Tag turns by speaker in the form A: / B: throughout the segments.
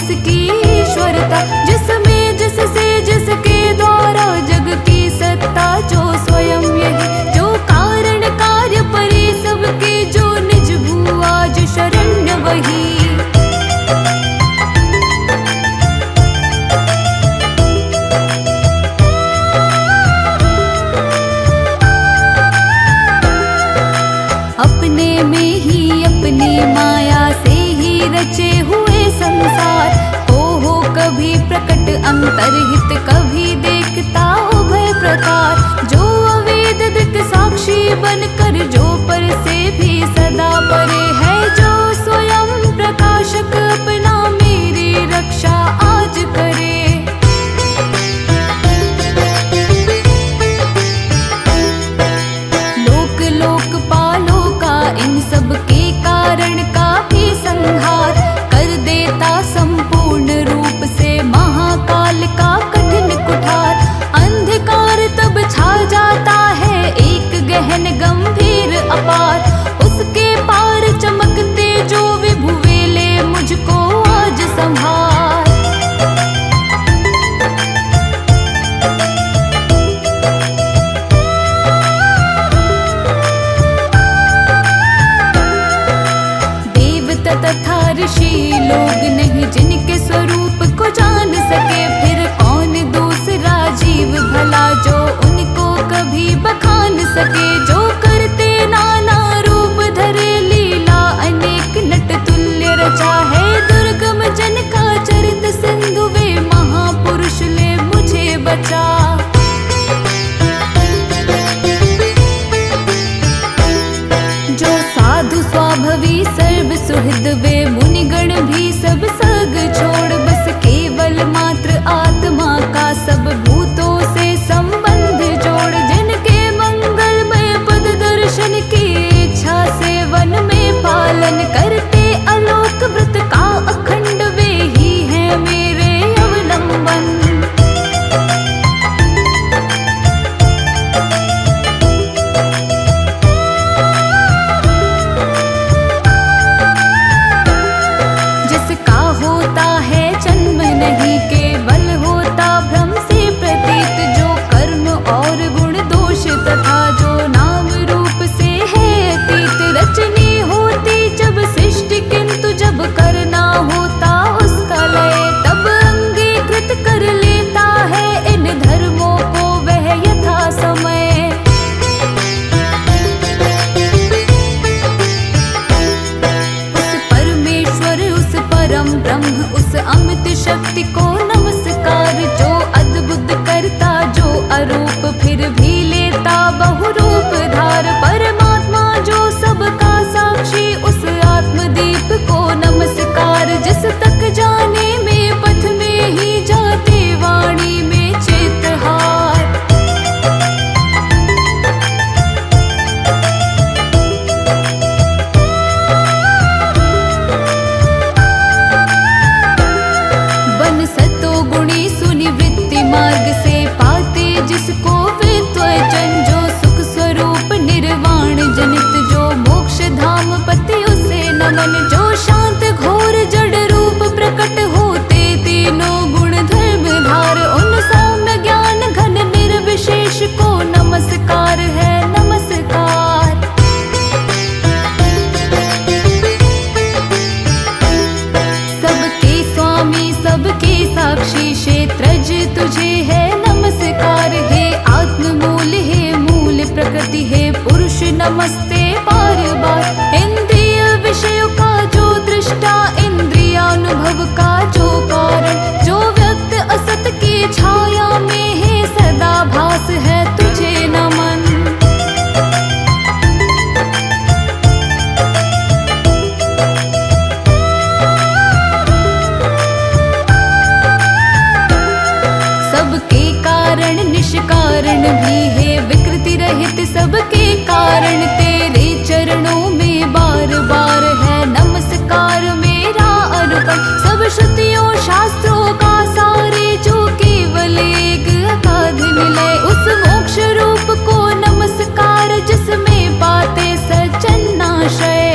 A: जिसकी ईश्वरता, जिसमें जिससे जिसके द्वारा जग की सत्ता, जो स्वयं यही, जो कारण कार्य परे सबके, जो निज भू आज शरण्य वही। अपने में ही अपनी माया से ही रचे हुए संसार को हो कभी प्रकट अंतर्हित, कभी देखता उभय प्रकार, जो अवेद दिक साक्षी बनकर, जो पर से भी सदा परे है, जो स्वयं प्रकाशक अपना मेरी रक्षा आज करे। लोक लोकपालों का इन सब के कारण का भी संहार कर देता संपूर्ण रूप से, महाकाल का कठिन कुठार। अंधकार तब छा जाता है एक गहन गंभीर अपार, उसके पार चमकते जो विभु वेले, मुझको आज संभार। तथा ऋषि लोग नहीं जिनके स्वरूप को जान सके, फिर कौन दूसरा जीव भला जो उनको कभी बखान सके, जो करते नाना रूप धरे लीला, अनेक नट तुल्य रचा है, दुर्गम जन का चरित सिंधु, वे महापुरुष ले मुझे बचा। जो साधु स्वाभवी सर्व सुहृद, वे मुनिगण भी सब सग छोड़, बस केवल मात्र आत्मा का सब भूतों से संबंध जोड़, जिनके मंगलमय पद दर्शन की इच्छा से वन में पालन करते, अलोक व्रत का अखंड वे ही हैं मेरे अवलंबन। नहीं केवल होता भ्रम से प्रतीत, जो कर्म और गुण दोष तथा जो नाम रूप से है अतीत, रचनी होती जब सृष्टि, किंतु जब करना होता उसका लय, तब अंगीकृत कर लेता है इन धर्मों को वह यथा समय। उस परमेश्वर, उस परम ब्रह्म, उस अमित शक्ति को नमस्कार, जो अद्भुत करता जो अरूप, फिर भी लेता बहुरूप धार, परमात्मा जो सबका साक्षी, उस आत्मदीप को नमस्कार, जिस तक जाने में पथ में ही जाते, वाणी में चेतहार। मार्ग से पाते जिसको वे त्वचन, जो सुख स्वरूप निर्वाण जनित, जो मोक्ष धाम पति उसे नमन, जो शांत घोर जड़ रूप प्रकट होते, तीनों गुण धर्म धार, उन सौम्य ज्ञान घन निर्विशेष को नमस्कार है नमस्कार। सबके स्वामी सबके साक्षी, क्षेत्रज तुझे है नमस्कार, हे आत्म मूल, हे मूल प्रकृति, हे पुरुष नमस्ते बार बार। इंद्रिय विषयों का जो दृष्टा, इंद्रियानुभव का जो कारण, जो व्यक्त असत की छाया में है सदा भास है तुझे नमन। सबके कारण निष्कारण भी है, विकृति रहित सबके कारण, तेरे चरणों में बार बार है नमस्कार मेरा अर्पण। सब श्रुतियों शास्त्रों का सारे, जो केवल एक अगाध निलय, उस मोक्ष रूप को नमस्कार, जिसमें पाते सज्जनाशय।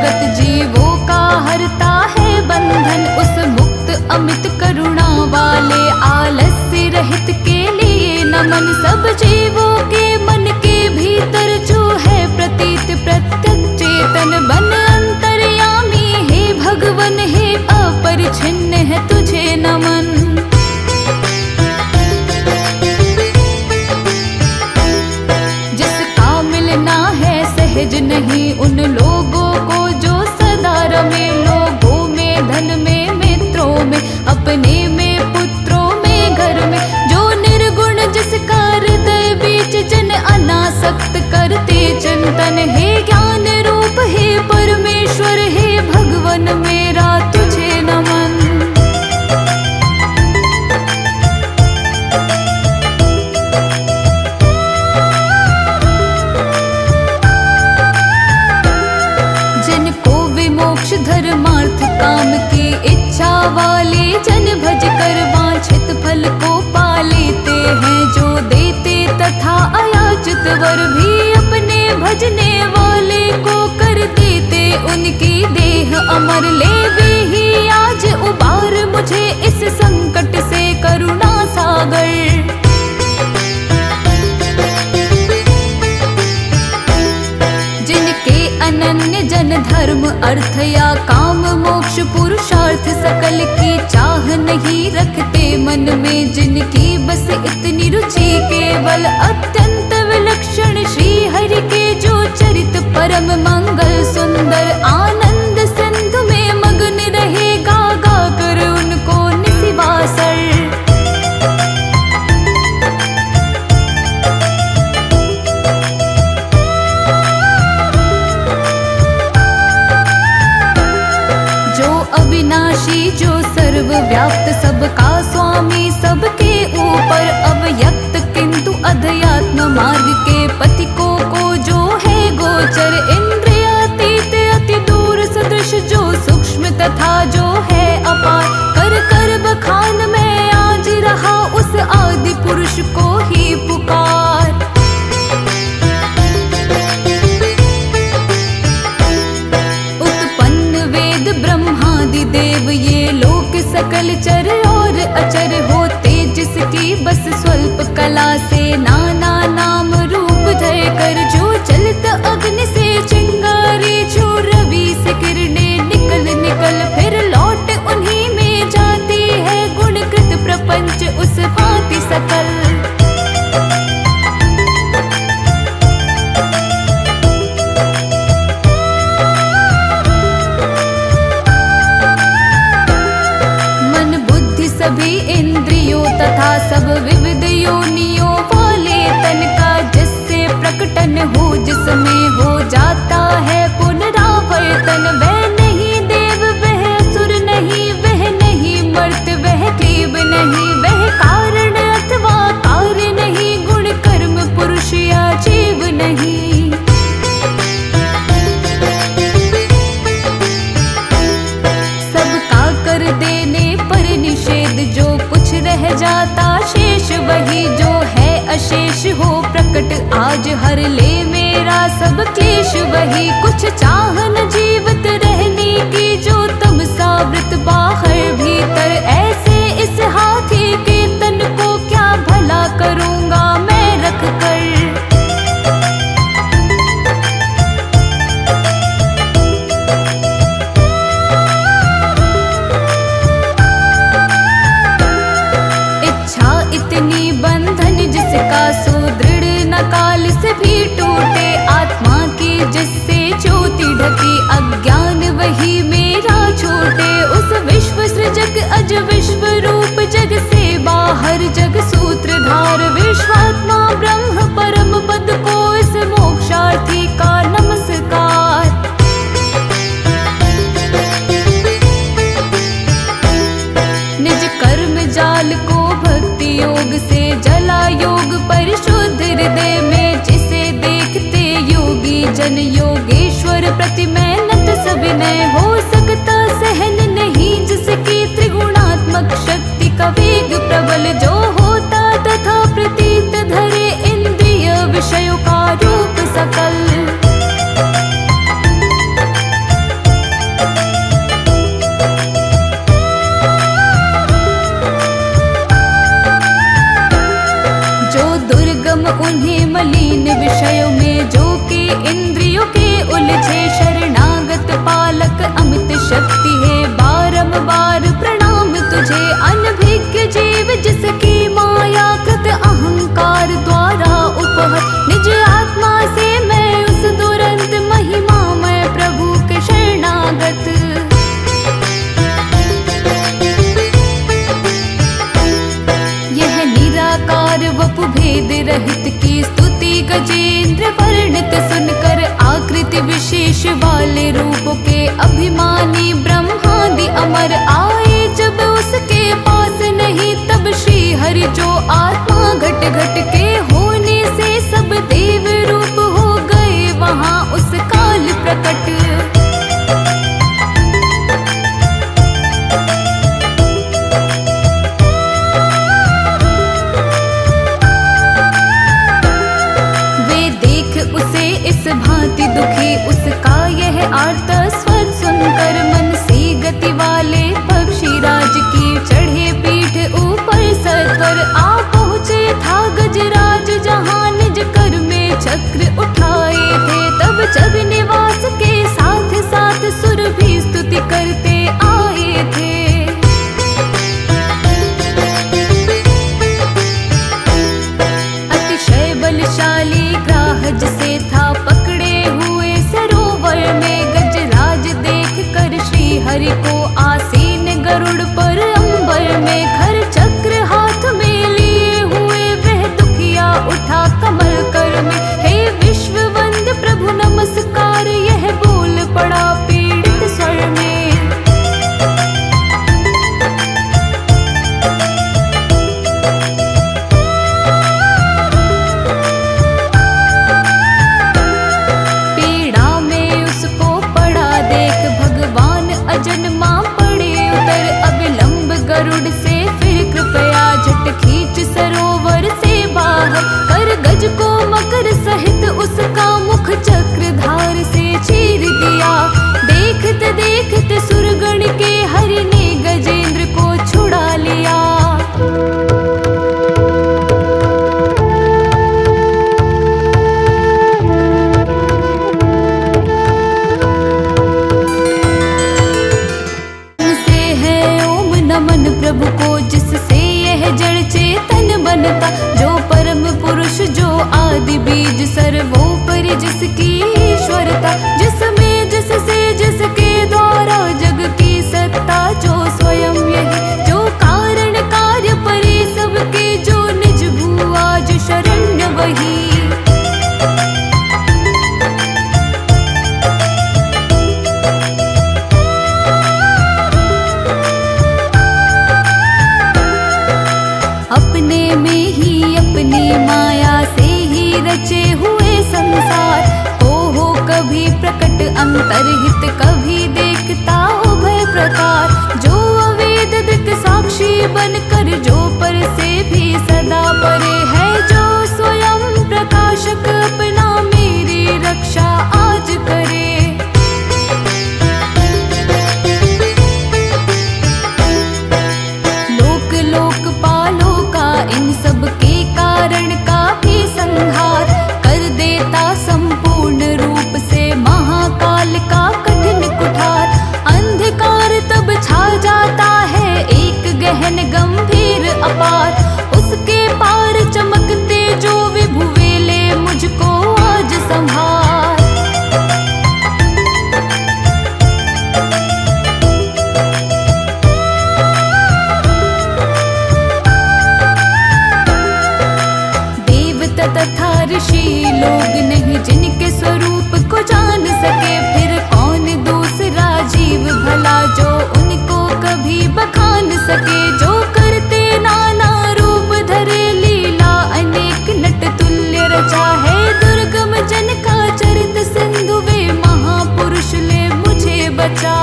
A: जगत जीवों का हरता है बंधन, उस मुक्त अमित करुणा वाले आलस्य रहित के लिए नमन। सब जीवों के मन के भीतर जो है प्रतीत प्रत्यक्ष चेतन, बन अंतर्यामी हे भगवन हे अपरिछिन्न है तुझे नमन। सहज नहीं उन लोगों को जो सदा रमे, लोगों में धन में मित्रों में अपने में पुत्रों में घर में, जो निर्गुण जिसका हृदय बीच जन अनासक्त करते चिंतन। हे ज्ञान रूप हे परमेश्वर हे भगवन मेरा तुझे नमन। धर्मार्थ काम की इच्छा वाले जन भज कर वांछित फल को पा लेते हैं, जो देते तथा अयाचित वर भी अपने भजने वाले को कर देते उनकी देह अमर। ले वे ही आज उबार मुझे इस संकट से करुणा सागर। अनन्य जन धर्म अर्थ या काम मोक्ष पुरुषार्थ सकल की चाह नहीं रखते मन में, जिनकी बस इतनी रुचि केवल अत्यंत विलक्षण श्री हरि के जो चरित परम मंगल सुंदर, आनंद सिंधु में मग्न रहे गा गा कर उनको निशिवासर। अविनाशी जो सर्वव्याप्त सबका स्वामी, सबके ऊपर अव्यक्त किंतु अध्यात्म मार्ग के पथिकों को जो है गोचर, इंद्रियातीत अति दूर सदृश जो सूक्ष्म तथा जो है अपार, कर कर बखान में आज रहा उस आदि पुरुष को ही पुकार। ब्रह्मादि देव ये लोक सकल चर और अचर होते, जिसकी बस स्वल्प कला से नाना नाम रूप धर कर, जो चलित अग्नि से चिंगारी जो रवि से किरणें निकल निकल फिर लौट उन्हीं में जाती है, गुणकृत प्रपंच उस भांति सकल। सभी इंद्रियों तथा सब विविध योनियों वाले तन का, जिससे प्रकटन हो जिसमें हो जाता है पुनरावर्तन। वह नहीं देव वह असुर नहीं, वह नहीं मर्त वह क्लीब नहीं, वह कारण अथवा कार्य नहीं, गुण कर्म पुरुष या जीव नहीं। सबका कर देने पर निषेध जो कुछ रह जाता शेष, वही जो है अशेष हो प्रकट आज हर ले मेरा सब क्लेश। वही कुछ चाहन जीवित रहने की जो तमसा वृत बाहर भीतर, ऐसे इस हाथी के तन को क्या भला करूँगा मैं रख कर। इतनी बंधन जिसका सुदृढ़ न काल से भी टूटे, आत्मा की जिससे ज्योति ढकी अज्ञान वही मेरा छूटे। उस विश्व सृजक अज विश्व रूप जग से बाहर जग सूत्रधार, विश्वात्मा ब्रह्म परम पद को इस मोक्षार्थी का नमस्कार। निज कर्म जाल को भक्ति योग से जला, योग परिशुद्ध हृदय में जिसे देखते योगी जन, योगेश्वर प्रति मेहनत सविनय हो सकता सहन नहीं, जिसकी त्रिगुणात्मक शक्ति का वेग प्रबल, जो होता तथा प्रतीत धरे इंद्रिय विषयों का रूप सकल। जो दुर्गम उन्हें मलिन विषयों में, जो के इंद्रियों के उलझे, शरणागत पालक अमित शक्ति है, बारंबार प्रणाम तुझे। अनभिज्ञ जीव जिसकी माया कृत अहंकार द्वारा उपहत, निज आत्मा से मैं उस दुरंत महिमा मैं प्रभु के शरणागत। यह निराकार वपु भेद रहित की स्तुति गजेंद्र वर्णित सुनकर, आकृति विशेष वाले रूपों के अभिमानी ब्रह्मादि अमर आए जब उसके पास नहीं, तब श्री हरि जो आत्मा घट घट के होने से सब देव रूप हो गए वहाँ उस काल प्रकट। इस भांति दुखी उसका यह आर्त स्वर सुनकर, मन से गति वाले पक्षी राज की चढ़े पीठ ऊपर सत्वर, आ पहुँचे था गजराज जहाँ निज कर में चक्र उठाए थे। तब जग निवास के साथ साथ सुर भी स्तुति करते आए थे। अतिशय बलशाली ग्राह जिसे था पकड़े हुए सरोवर में, गजराज देख कर श्री हरि को आसीन गरुड़ पर अंबर में, खर चक्र हाथ में लिए हुए वह दुखिया उठा कमल कर में। हे विश्ववंद प्रभु नमस्कार, यह बोल पड़ा पीड़ित स्वर में। जन्मा पड़े उतर अविलंब गरुड़ से, फिर कृपया झट खींच सरोवर से बाहर कर, गज को मकर सहित उसका मुख चक्र धार से चीर दिया। देखते देखते सुरगण के हरि ने गजेंद्र को छुड़ा लिया। नमन प्रभु को जिससे यह जड़ चेतन बनता, जो परम पुरुष जो आदि बीज सर्वोपरि जिसकी ईश्वरता, जिसमें जिससे जिसके द्वारा जग की सत्ता, जो स्वयं यही जो कारण कार्य परे सबके, जो निज भू आज शरण्य वही। अपने में ही अपनी माया से ही रचे हुए संसार को हो कभी प्रकट अंतर्हित, कभी देखता उभय प्रकार, जो अवेद दिक साक्षी बनकर, जो पर से भी सदा परे है, जो स्वयं प्रकाशक अपना मेरी रक्षा आज करे। लोक लोकपालों का इन सब के कारण का भी संहार कर देता संपूर्ण रूप से, महाकाल का कठिन कुठार। अंधकार तब छा जाता है एक गहन गंभीर अपार, उसके पार चमकते जो विभु वेले, मुझको आज संभार। तथा ऋषि लोग नहीं जिनके स्वरूप को जान सके, फिर कौन दूसरा जीव भला जो उनको कभी बखान सके, जो करते नाना रूप धरे लीला अनेक नट तुल्य रचा है, दुर्गम जन का चरित सिंधु वे महापुरुष ले मुझे बचा।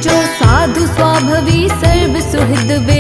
A: जो साधु स्वाभवी सर्व सुहृद वे